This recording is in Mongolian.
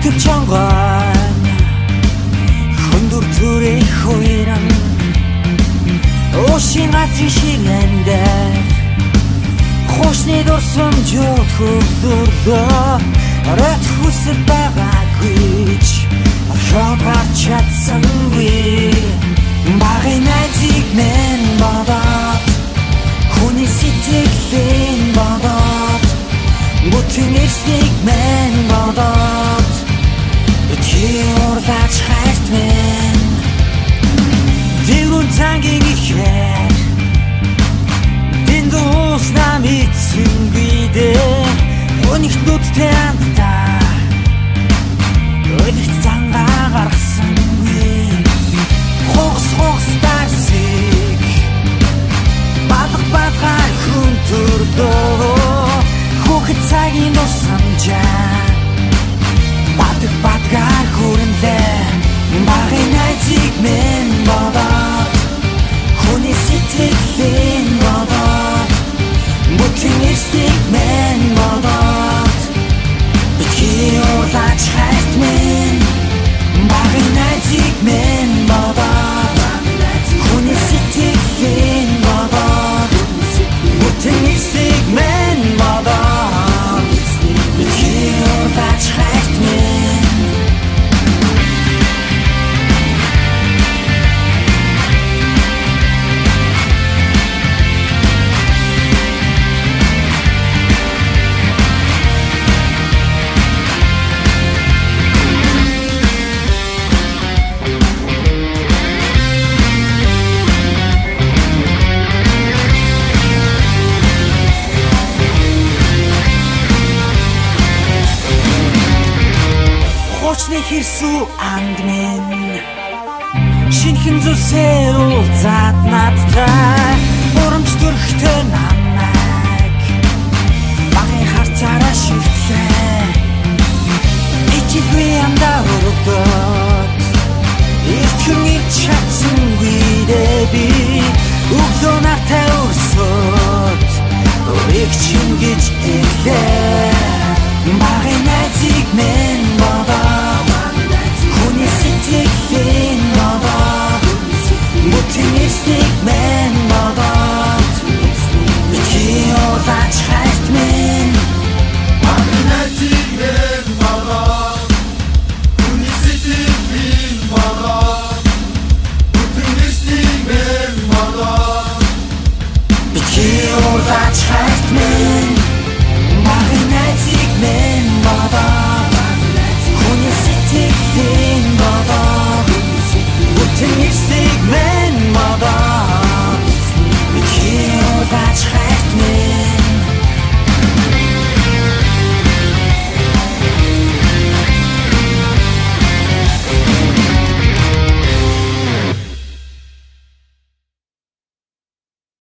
Өтөв чонгон хөндөр зүрэх хуйран Ошин газрын ширэндэ Хошны дурсамжууд хөвдөрлөө Оройт хүсэл байгаагүйч Орхиод гарч чадсангүй Багын найзыг мэн бодоод Хүний сэтгэлийн бодоод Бүтэн эрснийг мэн бодоод Битгий урлаач хайрт мэн Дэврүүн цангийн ихээр Дэндуус намитсэнгүй дээ Өнөхт нүдтэй амтаа Өлөгт зангаа гаргасангүй Хогс дарсыг Бадгаар хүн төрдөө Хүүхэд цагийн дурсамжаа Бадгаар хүрэнлээ Багын найзыг мэн бодоод Хүний сэтгэлийн бодоод Бүтэн эрснийг мэн бодоод Битгий урлаач хайрт мэн Багын найзыг мэн бодоод Хүний сэтгэлийн бодоод Бүтэн эрснийг мэн бодоод Битгий урлаач хайрт мэн Хэрсүү анд минь Шинхэн зүсээ уулзаад надтай Урамч төрхтэй намайг Багын харцаараа шивтлээ Ичиггүй амдаа өргөдөөд Эртхэн ирч чадсангүй дээ би Өглөө нартай өрсөд Өрийг чин гэж элээ